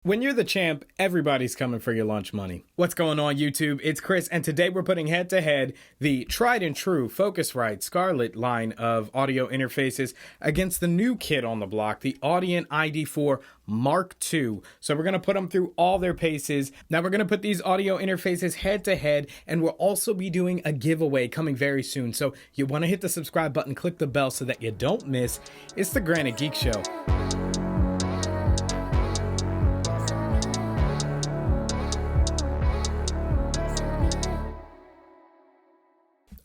When you're the champ, everybody's coming for your lunch money. What's going on, YouTube? It's Chris, and today we're putting head-to-head the tried and true Focusrite Scarlett line of audio interfaces against the new kid on the block, the Audient iD4 Mkii. So we're going to put them through all their paces. Now we're going to put these audio interfaces head-to-head, and we'll also be doing a giveaway coming very soon. So you want to hit the subscribe button, click the bell so that you don't miss. It's the Granite Geek Show.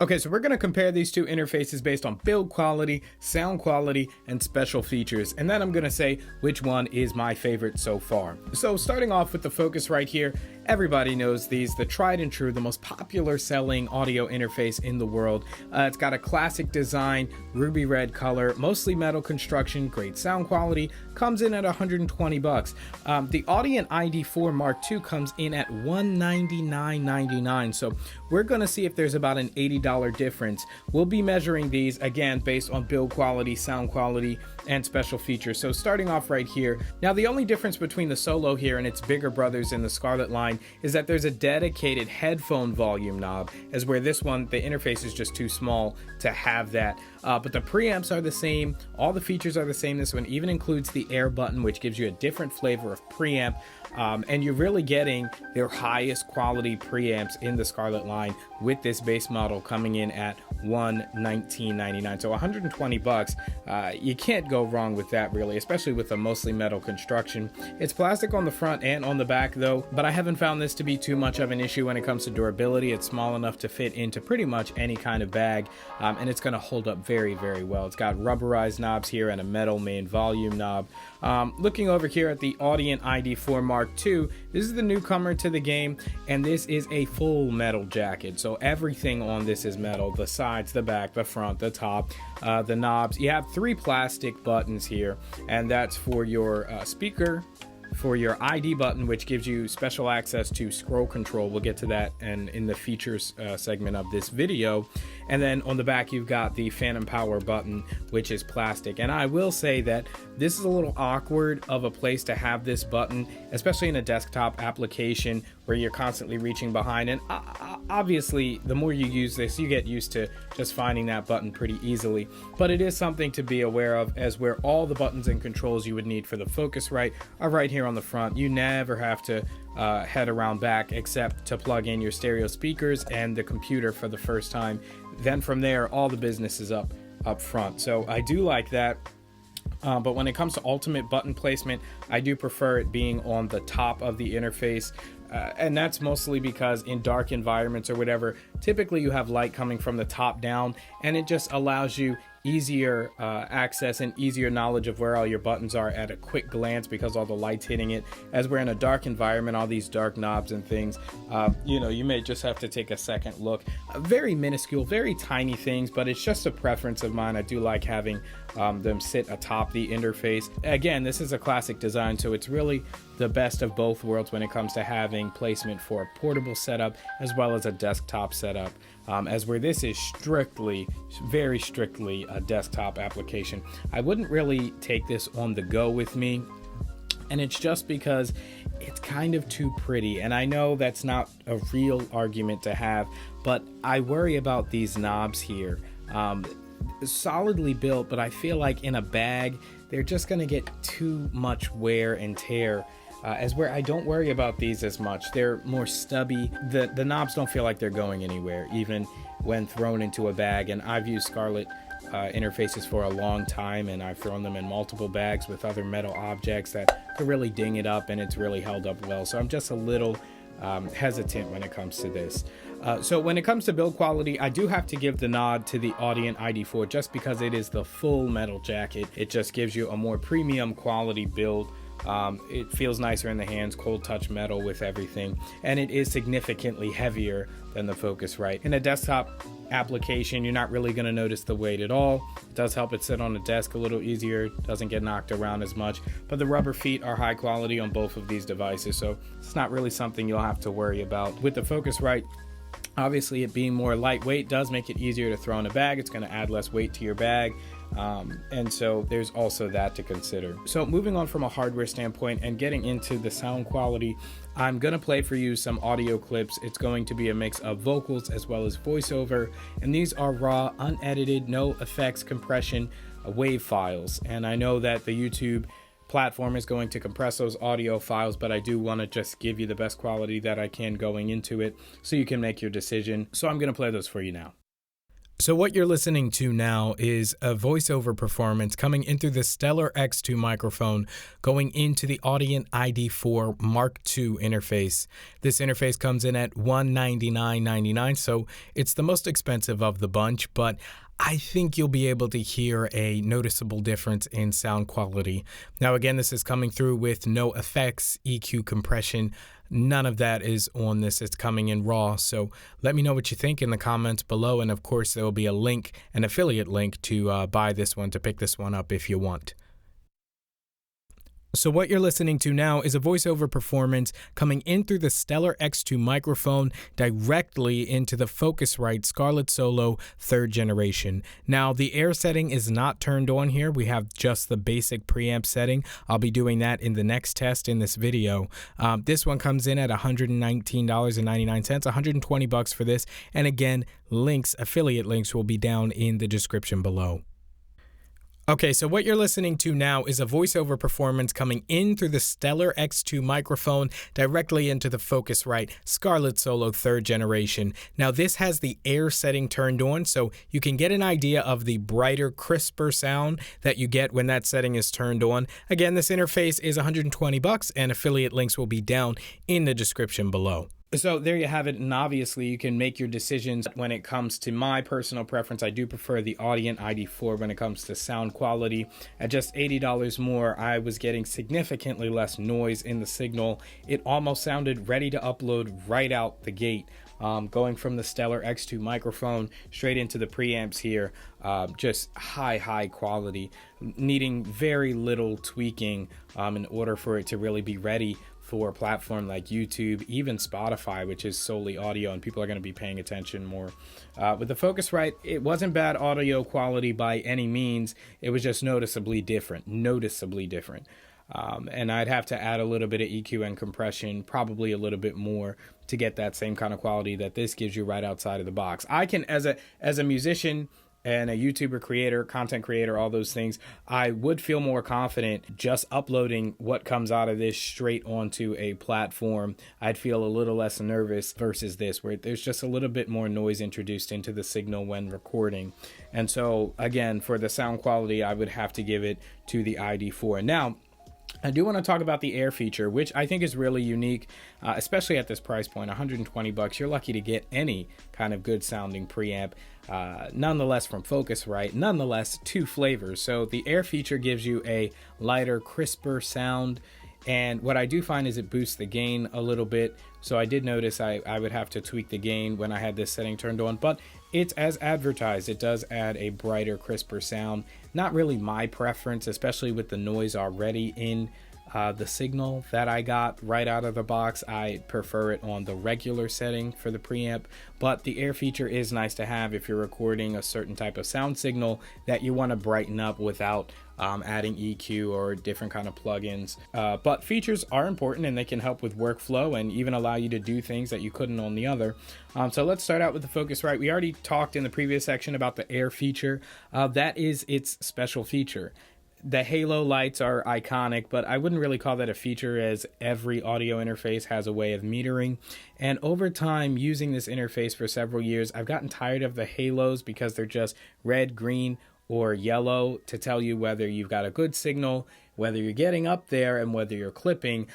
Okay, so we're going to compare these two interfaces based on build quality, sound quality, and special features. And then I'm going to say which one is my favorite so far. So starting off with the Focusrite here, everybody knows these, the tried and true, the most popular selling audio interface in the world. It's got a classic design, ruby red color, mostly metal construction, great sound quality, comes in at 120 bucks. The Audient iD4 Mkii comes in at $199.99. So we're going to see if there's about an $80 difference. We'll be measuring these again based on build quality, sound quality, and special features. So starting off right here. Now the only difference between the Solo here and its bigger brothers in the Scarlett line is that there's a dedicated headphone volume knob, as where this one, the interface is just too small to have that. But the preamps are the same, all the features are the same. This one even includes the air button, which gives you a different flavor of preamp. And you're really getting their highest quality preamps in the Scarlett line with this base model coming in at $119.99. So 120 bucks. You can't go wrong with that, really, especially with a mostly metal construction. It's plastic on the front and on the back though, but I haven't found this to be too much of an issue when it comes to durability. It's small enough to fit into pretty much any kind of bag, and it's going to hold up very, very well. It's got rubberized knobs here and a metal main volume knob. Looking over here at the Audient iD4 Mkii, this is the newcomer to the game, and this is a full metal jacket. So everything on this is metal: the sides, the back, the front, the top, the knobs. You have 3 plastic buttons here, and that's for your speaker, for your ID button, which gives you special access to scroll control. We'll get to that and in the features segment of this video. And then on the back you've got the phantom power button, which is plastic. And I will say that this is a little awkward of a place to have this button, especially in a desktop application where you're constantly reaching behind. And obviously the more you use this, you get used to just finding that button pretty easily. But it is something to be aware of, as where all the buttons and controls you would need for the Focusrite are right here on the front. You never have to head around back except to plug in your stereo speakers and the computer for the first time. Then from there, all the business is up front. So I do like that. But when it comes to ultimate button placement, I do prefer it being on the top of the interface. And that's mostly because in dark environments or whatever, typically you have light coming from the top down, and it just allows you easier access and easier knowledge of where all your buttons are at a quick glance, because all the light's hitting it. As we're in a dark environment, all these dark knobs and things, you may just have to take a second look. Very minuscule, very tiny things, but it's just a preference of mine. I do like having them sit atop the interface. Again, this is a classic design, so it's really the best of both worlds when it comes to having placement for a portable setup as well as a desktop setup. As where this is strictly, very strictly a desktop application. I wouldn't really take this on the go with me, and it's just because it's kind of too pretty. And I know that's not a real argument to have, but I worry about these knobs here. Solidly built, but I feel like in a bag they're just gonna get too much wear and tear. As where I don't worry about these as much. They're more stubby. The knobs don't feel like they're going anywhere, even when thrown into a bag. And I've used Scarlett interfaces for a long time, and I've thrown them in multiple bags with other metal objects that could really ding it up, and it's really held up well. So I'm just a little hesitant when it comes to this. So when it comes to build quality, I do have to give the nod to the Audient iD4 just because it is the full metal jacket. It just gives you a more premium quality build. It feels nicer in the hands, cold touch metal with everything, and it is significantly heavier than the Focusrite. In a desktop application, you're not really going to notice the weight at all. It does help it sit on a desk a little easier, doesn't get knocked around as much, but the rubber feet are high quality on both of these devices, so it's not really something you'll have to worry about. With the Focusrite, Obviously, it being more lightweight does make it easier to throw in a bag. It's going to add less weight to your bag. And so there's also that to consider. So moving on from a hardware standpoint and getting into the sound quality, I'm going to play for you some audio clips. It's going to be a mix of vocals as well as voiceover. And these are raw, unedited, no effects, compression, wave files. And I know that the YouTube platform is going to compress those audio files, but I do want to just give you the best quality that I can going into it so you can make your decision. So I'm going to play those for you now. So what you're listening to now is a voiceover performance coming in through the Stellar X2 microphone going into the Audient iD4 Mark II interface. This interface comes in at $199.99, so it's the most expensive of the bunch, but I think you'll be able to hear a noticeable difference in sound quality. Now, again, this is coming through with no effects, EQ, compression. None of that is on this. It's coming in raw. So let me know what you think in the comments below. And of course, there will be a link, an affiliate link to buy this one, to pick this one up if you want. So what you're listening to now is a voiceover performance coming in through the Stellar X2 microphone directly into the Focusrite Scarlett Solo 3rd generation. Now, the air setting is not turned on here. We have just the basic preamp setting. I'll be doing that in the next test in this video. This one comes in at $119.99, $120 for this. And again, affiliate links will be down in the description below. Okay, so what you're listening to now is a voiceover performance coming in through the Stellar X2 microphone directly into the Focusrite Scarlett Solo 3rd generation. Now, this has the air setting turned on, so you can get an idea of the brighter, crisper sound that you get when that setting is turned on. Again, this interface is $120, and affiliate links will be down in the description below. So there you have it, and obviously you can make your decisions. When it comes to my personal preference, I do prefer the Audient iD4 when it comes to sound quality. At just $80 more, I was getting significantly less noise in the signal. It almost sounded ready to upload right out the gate. Going from the Stellar X2 microphone straight into the preamps here, just high quality, needing very little tweaking in order for it to really be ready for a platform like YouTube, even Spotify, which is solely audio, and people are going to be paying attention more. With the Focusrite, it wasn't bad audio quality by any means. It was just noticeably different. And I'd have to add a little bit of EQ and compression, probably a little bit more, to get that same kind of quality that this gives you right outside of the box. I can, as a musician and a YouTuber creator, content creator, all those things, I would feel more confident just uploading what comes out of this straight onto a platform. I'd feel a little less nervous versus this, where there's just a little bit more noise introduced into the signal when recording. And so, again, for the sound quality, I would have to give it to the iD4. Now, I do want to talk about the air feature, which I think is really unique, especially at this price point, $120. You're lucky to get any kind of good sounding preamp, nonetheless from Focusrite, nonetheless 2 flavors. So the air feature gives you a lighter, crisper sound, and what I do find is it boosts the gain a little bit. So I did notice I would have to tweak the gain when I had this setting turned on, but it's as advertised. It does add a brighter, crisper sound. Not really my preference, especially with the noise already in the signal that I got right out of the box. I prefer it on the regular setting for the preamp, but the air feature is nice to have if you're recording a certain type of sound signal that you want to brighten up without adding EQ or different kind of plugins. But features are important, and they can help with workflow and even allow you to do things that you couldn't on the other. So let's start out with the Focusrite. We already talked in the previous section about the air feature. That is its special feature. The halo lights are iconic, but I wouldn't really call that a feature, as every audio interface has a way of metering. And over time, using this interface for several years, I've gotten tired of the halos because they're just red, green, or yellow to tell you whether you've got a good signal, whether you're getting up there, and whether you're clipping.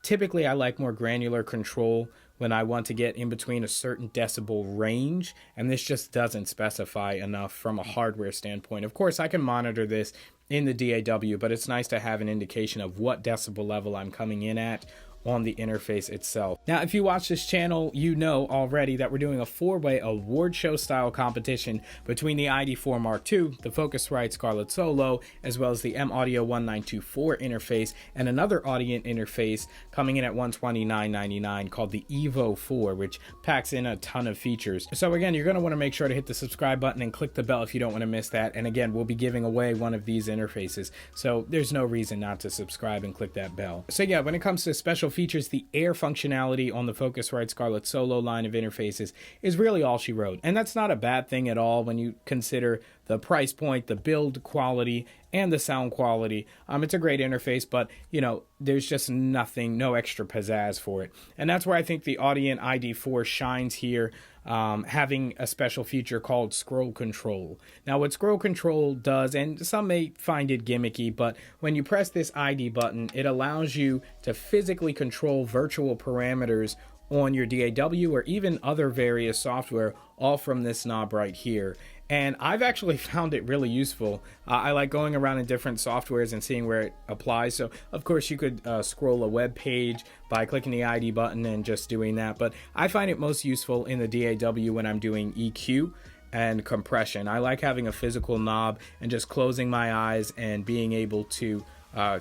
Typically, I like more granular control when I want to get in between a certain decibel range, and this just doesn't specify enough from a hardware standpoint. Of course, I can monitor this in the DAW, but it's nice to have an indication of what decibel level I'm coming in at on the interface itself. Now, if you watch this channel, you know already that we're doing a 4-way award show style competition between the ID4 Mark II, the Focusrite Scarlett Solo, as well as the M-Audio 1924 interface, and another Audient interface coming in at $129.99 called the Evo 4, which packs in a ton of features. So again, you're going to want to make sure to hit the subscribe button and click the bell if you don't want to miss that. And again, we'll be giving away one of these interfaces, so there's no reason not to subscribe and click that bell. So yeah, when it comes to special features, the air functionality on the Focusrite Scarlett Solo line of interfaces is really all she wrote. And that's not a bad thing at all when you consider the price point, the build quality, and the sound quality. It's a great interface, but you know, there's just nothing, no extra pizzazz for it. And that's where I think the Audient ID4 shines here, having a special feature called scroll control. Now, what scroll control does, and some may find it gimmicky, but when you press this ID button, it allows you to physically control virtual parameters on your DAW or even other various software, all from this knob right here. And I've actually found it really useful. I like going around in different softwares and seeing where it applies. So of course you could scroll a web page by clicking the ID button and just doing that, but I find it most useful in the DAW when I'm doing EQ and compression. I like having a physical knob and just closing my eyes and being able to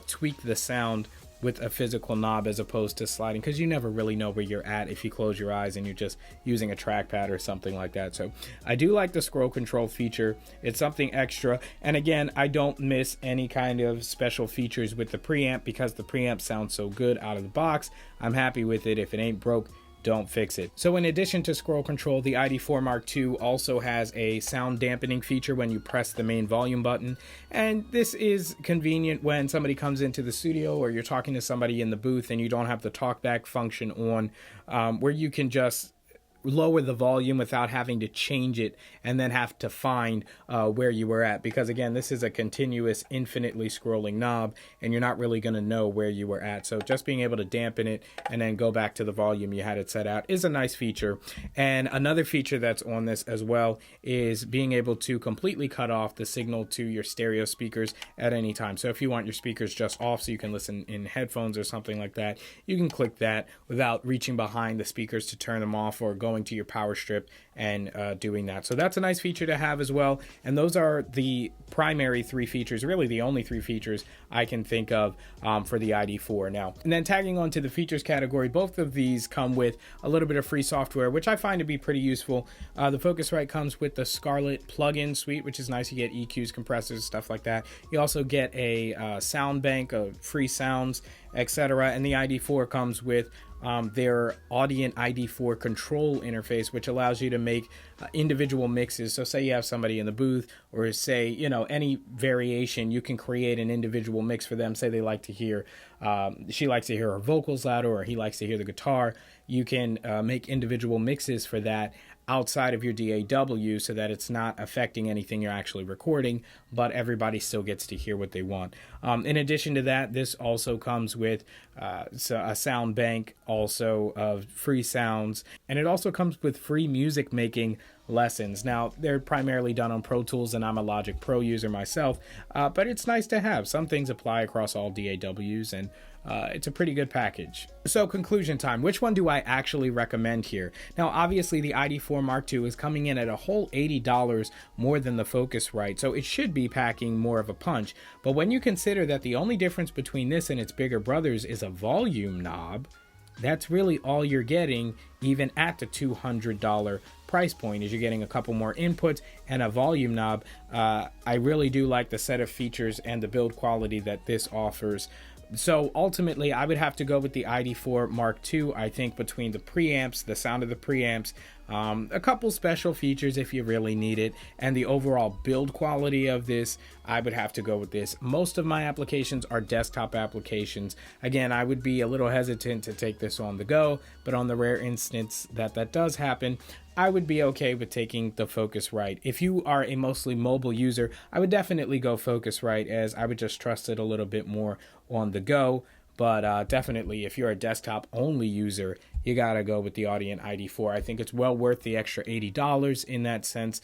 tweak the sound with a physical knob as opposed to sliding, because you never really know where you're at if you close your eyes and you're just using a trackpad or something like that. So I do like the scroll control feature. It's something extra, and again, I don't miss any kind of special features with the preamp because the preamp sounds so good out of the box. I'm happy with it. If it ain't broke, don't fix it. So in addition to scroll control, the ID4 Mark II also has a sound dampening feature when you press the main volume button. And this is convenient when somebody comes into the studio or you're talking to somebody in the booth and you don't have the talkback function on, where you can just lower the volume without having to change it and then have to find where you were at, because again, this is a continuous infinitely scrolling knob and you're not really going to know where you were at. So just being able to dampen it and then go back to the volume you had it set out is a nice feature. And another feature that's on this as well is being able to completely cut off the signal to your stereo speakers at any time. So if you want your speakers just off so you can listen in headphones or something like that, you can click that without reaching behind the speakers to turn them off or going to your power strip and doing that. So that's a nice feature to have as well. And those are the primary 3 features, really the only 3 features I can think of for the ID4 now. And then tagging on to the features category, both of these come with a little bit of free software, which I find to be pretty useful. The Focusrite comes with the Scarlett plugin suite, which is nice. You get EQs, compressors, stuff like that. You also get a sound bank of free sounds, etc. And the ID4 comes with their Audient ID4 control interface, which allows you to make individual mixes. So say you have somebody in the booth, or say, you know, any variation, you can create an individual mix for them. Say they like to hear, she likes to hear her vocals louder, or he likes to hear the guitar. You can make individual mixes for that outside of your DAW so that it's not affecting anything you're actually recording, but everybody still gets to hear what they want. In addition to that, this also comes with a sound bank also of free sounds, and it also comes with free music making lessons. Now, they're primarily done on Pro Tools, and I'm a Logic Pro user myself, but it's nice to have. Some things apply across all DAWs, and it's a pretty good package. So conclusion time, which one do I actually recommend here? Now, obviously the ID4 Mark II is coming in at a whole $80 more than the Focusrite, so it should be packing more of a punch. But when you consider that the only difference between this and its bigger brothers is a volume knob, that's really all you're getting, even at the $200 price point, is you're getting a couple more inputs and a volume knob. I really do like the set of features and the build quality that this offers. So ultimately, I would have to go with the ID4 Mark II. I think between the preamps, the sound of the preamps, a couple special features if you really need it, and the overall build quality of this, I would have to go with this. Most of my applications are desktop applications. Again, I would be a little hesitant to take this on the go, but on the rare instance that does happen, I would be okay with taking the Focusrite. If you are a mostly mobile user, I would definitely go Focusrite, as I would just trust it a little bit more on the go. But definitely, if you're a desktop only user, you gotta go with the Audient ID4. I think it's well worth the extra $80 in that sense.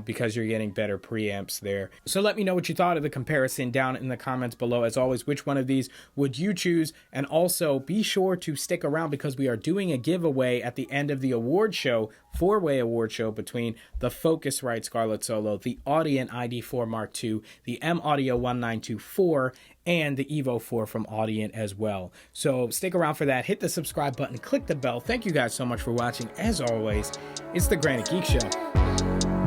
because you're getting better preamps there. So let me know what you thought of the comparison down in the comments below. As always, which one of these would you choose? And also be sure to stick around because we are doing a giveaway at the end of the award show, 4-way award show between the Focusrite Scarlett Solo, the Audient iD4 Mark II, the M Audio 1924, and the Evo 4 from Audient as well. So stick around for that. Hit the subscribe button, click the bell. Thank you guys so much for watching. As always, it's the Granite Geek Show.